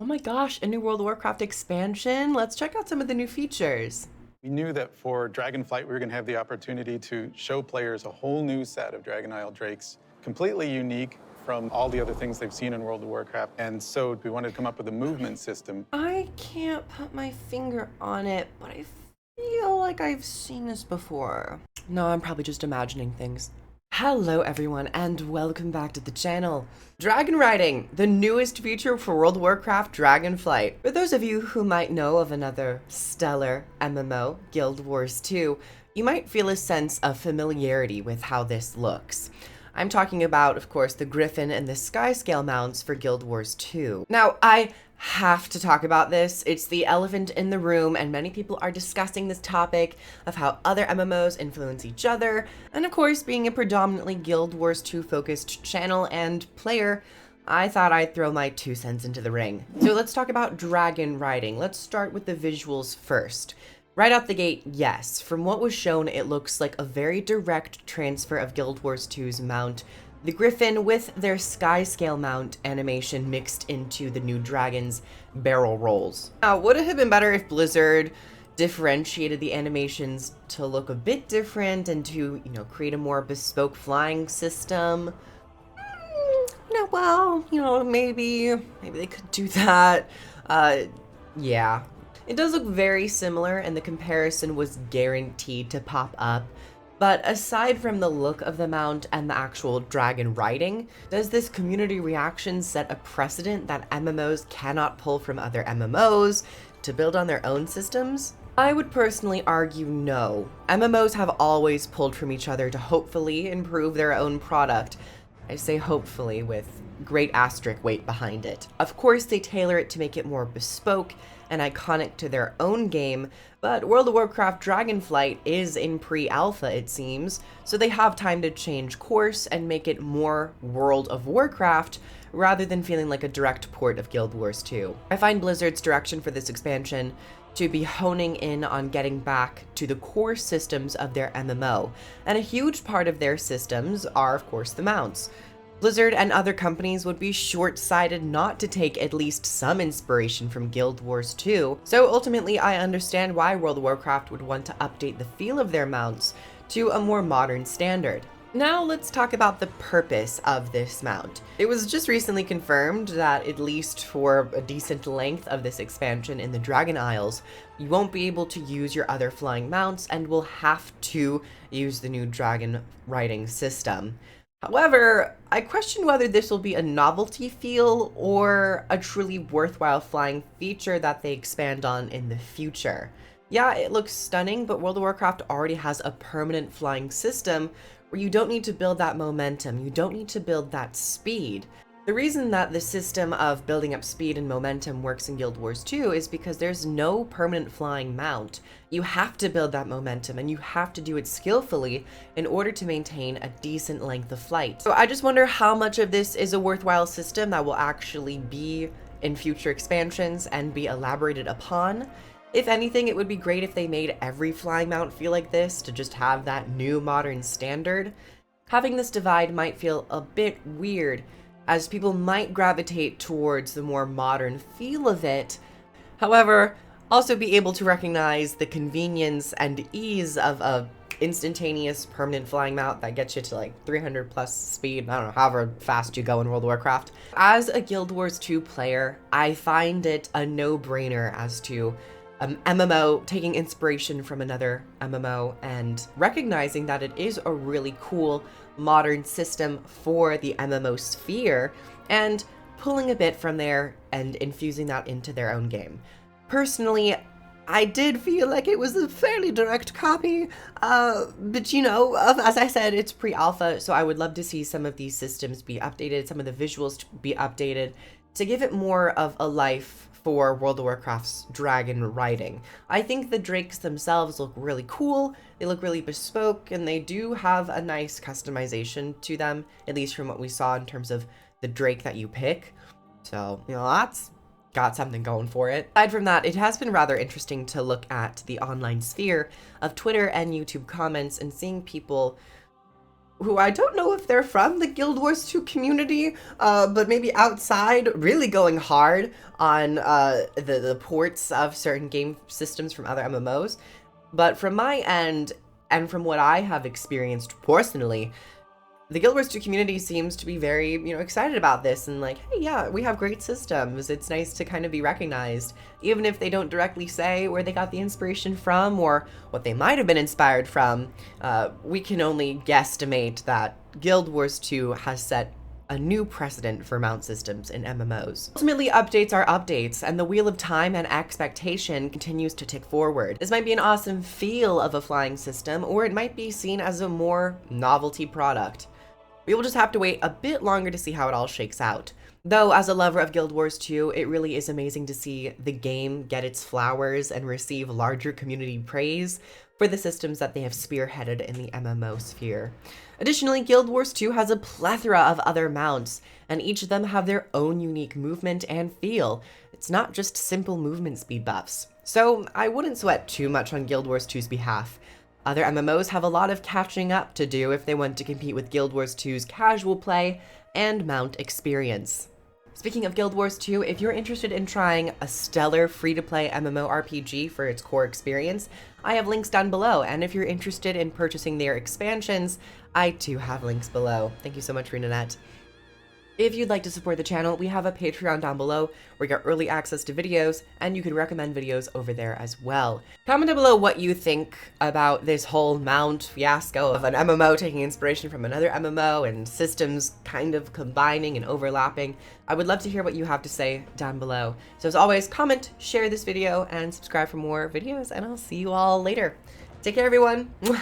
Oh my gosh, a new World of Warcraft expansion? Let's check out some of the new features. We knew that for Dragonflight, we were going to have the opportunity to show players a whole new set of Dragon Isle Drakes, completely unique from all the other things they've seen in World of Warcraft. And so we wanted to come up with a movement system. I can't put my finger on it, but I feel like I've seen this before. No, I'm probably just imagining things. Hello everyone and welcome back to the channel. Dragon riding, the newest feature for World of Warcraft Dragonflight. For those of you who might know of another stellar MMO, Guild Wars 2, you might feel a sense of familiarity with how this looks. I'm talking about, of course, the Griffin and the Skyscale mounts for Guild Wars 2. Now, I have to talk about this. It's the elephant in the room, and many people are discussing this topic of how other MMOs influence each other. And of course, being a predominantly Guild Wars 2 focused channel and player, I thought I'd throw my 2 cents into the ring. So let's talk about dragon riding. Let's start with the visuals first. Right out the gate, yes. From what was shown, it looks like a very direct transfer of Guild Wars 2's mount, the Griffin, with their Skyscale mount animation mixed into the new dragon's barrel rolls. Now, would it have been better if Blizzard differentiated the animations to look a bit different and to, create a more bespoke flying system? Maybe they could do that. Yeah. It does look very similar, and the comparison was guaranteed to pop up. But aside from the look of the mount and the actual dragon riding, does this community reaction set a precedent that MMOs cannot pull from other MMOs to build on their own systems? I would personally argue no. MMOs have always pulled from each other to hopefully improve their own product. I say hopefully with great asterisk weight behind it. Of course, they tailor it to make it more bespoke and iconic to their own game, but World of Warcraft Dragonflight is in pre-alpha, it seems, so they have time to change course and make it more World of Warcraft rather than feeling like a direct port of Guild Wars 2. I find Blizzard's direction for this expansion to be honing in on getting back to the core systems of their MMO, and a huge part of their systems are, of course, the mounts. Blizzard and other companies would be short-sighted not to take at least some inspiration from Guild Wars 2, so ultimately I understand why World of Warcraft would want to update the feel of their mounts to a more modern standard. Now let's talk about the purpose of this mount. It was just recently confirmed that at least for a decent length of this expansion in the Dragon Isles, you won't be able to use your other flying mounts and will have to use the new dragon riding system. However, I question whether this will be a novelty feel or a truly worthwhile flying feature that they expand on in the future. Yeah, it looks stunning, but World of Warcraft already has a permanent flying system where you don't need to build that momentum, you don't need to build that speed. The reason that the system of building up speed and momentum works in Guild Wars 2 is because there's no permanent flying mount. You have to build that momentum, and you have to do it skillfully in order to maintain a decent length of flight. So I just wonder how much of this is a worthwhile system that will actually be in future expansions and be elaborated upon. If anything, it would be great if they made every flying mount feel like this, to just have that new modern standard. Having this divide might feel a bit weird, as people might gravitate towards the more modern feel of it. However, also be able to recognize the convenience and ease of a instantaneous permanent flying mount that gets you to like 300 plus speed, I don't know, however fast you go in World of Warcraft. As a Guild Wars 2 player, I find it a no-brainer as to MMO taking inspiration from another MMO and recognizing that it is a really cool modern system for the MMO sphere and pulling a bit from there and infusing that into their own game. Personally, I did feel like it was a fairly direct copy, but as I said, it's pre-alpha, so I would love to see some of these systems be updated, some of the visuals to be updated, to give it more of a life for World of Warcraft's dragon riding. I think the drakes themselves look really cool, they look really bespoke, and they do have a nice customization to them, at least from what we saw in terms of the drake that you pick. So, that's got something going for it. Aside from that, it has been rather interesting to look at the online sphere of Twitter and YouTube comments and seeing people who I don't know if they're from the Guild Wars 2 community, but maybe outside, really going hard on the ports of certain game systems from other MMOs. But from my end, and from what I have experienced personally, the Guild Wars 2 community seems to be very, excited about this and like, hey, yeah, we have great systems. It's nice to kind of be recognized, even if they don't directly say where they got the inspiration from or what they might have been inspired from. We can only guesstimate that Guild Wars 2 has set a new precedent for mount systems in MMOs. Ultimately, updates are updates, and the wheel of time and expectation continues to tick forward. This might be an awesome feel of a flying system, or it might be seen as a more novelty product. We will just have to wait a bit longer to see how it all shakes out. Though, as a lover of Guild Wars 2, it really is amazing to see the game get its flowers and receive larger community praise for the systems that they have spearheaded in the MMO sphere. Additionally, Guild Wars 2 has a plethora of other mounts, and each of them have their own unique movement and feel. It's not just simple movement speed buffs. So I wouldn't sweat too much on Guild Wars 2's behalf. Other MMOs have a lot of catching up to do if they want to compete with Guild Wars 2's casual play and mount experience. Speaking of Guild Wars 2, if you're interested in trying a stellar free-to-play MMORPG for its core experience, I have links down below, and if you're interested in purchasing their expansions, I too have links below. Thank you so much, RenaNet. If you'd like to support the channel, we have a Patreon down below where you get early access to videos, and you can recommend videos over there as well. Comment down below what you think about this whole mount fiasco of an MMO taking inspiration from another MMO and systems kind of combining and overlapping. I would love to hear what you have to say down below. So as always, comment, share this video, and subscribe for more videos, and I'll see you all later. Take care, everyone. Mwah.